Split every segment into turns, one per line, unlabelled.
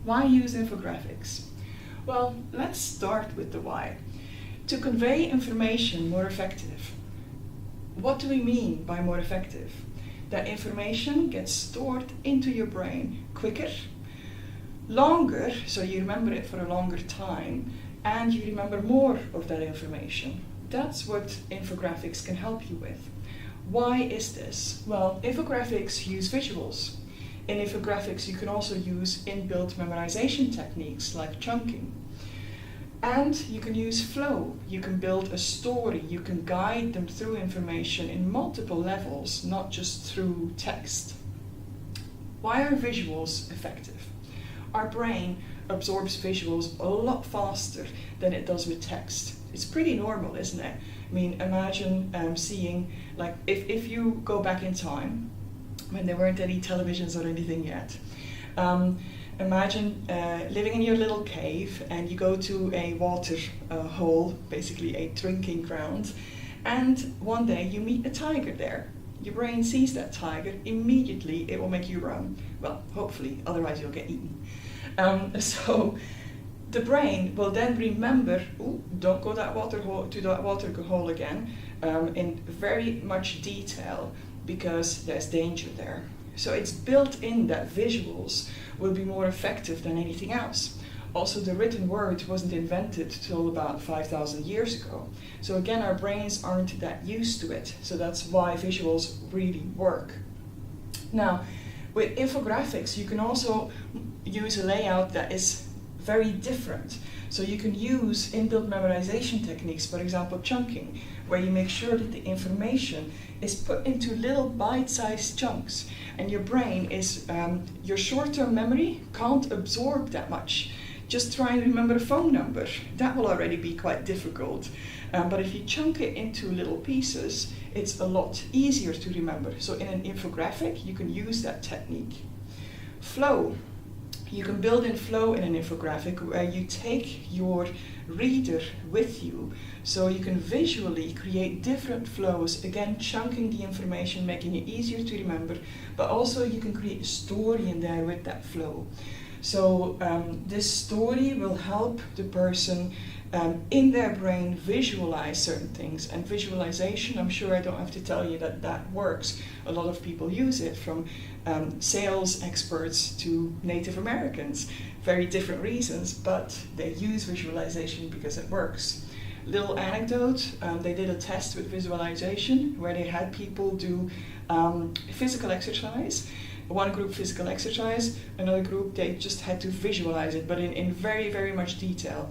Why use infographics? Well, let's start with the why. To convey information more effective. What do we mean by more effective? That information gets stored into your brain quicker, longer, so you remember it for a longer time, and you remember more of that information. That's what infographics can help you with. Why is this? Well, infographics use visuals. In infographics, you can also use inbuilt memorization techniques like chunking. And you can use flow. You can build a story. You can guide them through information in multiple levels, not just through text. Why are visuals effective? Our brain absorbs visuals a lot faster than it does with text. It's pretty normal, isn't it? I mean, imagine seeing, like, if you go back in time, when there weren't any televisions or anything yet, imagine living in your little cave and you go to a water hole, basically a drinking ground, and one day you meet a tiger there. Your brain sees that tiger, immediately it will make you run. Well, hopefully, otherwise you'll get eaten. So the brain will then remember, ooh, don't go to that water hole again, in very much detail, because there's danger there. So it's built in that visuals will be more effective than anything else. Also, the written word wasn't invented till about 5,000 years ago. So again, our brains aren't that used to it. So that's why visuals really work. Now, with infographics, you can also use a layout that is very different. So you can use inbuilt memorization techniques, for example, chunking, where you make sure that the information is put into little bite-sized chunks. And your brain is, your short-term memory can't absorb that much. Just try and remember a phone number. That will already be quite difficult. But if you chunk it into little pieces, it's a lot easier to remember. So in an infographic, you can use that technique. Flow. You can build in flow in an infographic where you take your reader with you, so you can visually create different flows, again chunking the information, making it easier to remember, but also you can create a story in there with that flow. So this story will help the person in their brain visualize certain things. And visualization, I'm sure I don't have to tell you that that works. A lot of people use it, from sales experts to Native Americans. Very different reasons, but they use visualization because it works. Little anecdote, they did a test with visualization where they had people do physical exercise. One group physical exercise, another group they just had to visualize it, but in very, very much detail.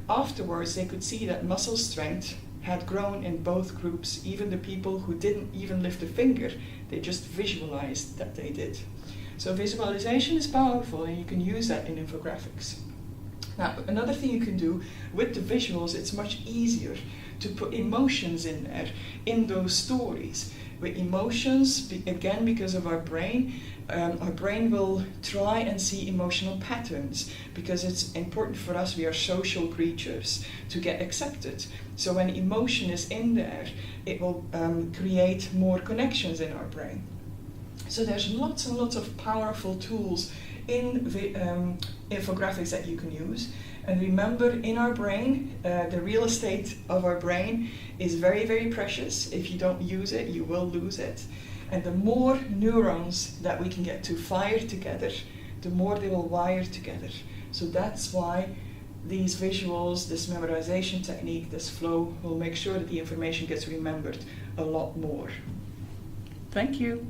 Afterwards, they could see that muscle strength had grown in both groups. Even the people who didn't even lift a finger, they just visualized that they did. So visualization is powerful, and you can use that in infographics. Now, another thing you can do with the visuals, it's much easier to put emotions in there, in those stories. With emotions, again, because of our brain will try and see emotional patterns, because it's important for us, we are social creatures, to get accepted. So when emotion is in there, it will create more connections in our brain. So there's lots and lots of powerful tools in infographics that you can use. And remember, in our brain, the real estate of our brain is very, very precious. If you don't use it, you will lose it. And the more neurons that we can get to fire together, the more they will wire together. So that's why these visuals, this memorization technique, this flow will make sure that the information gets remembered a lot more. Thank you.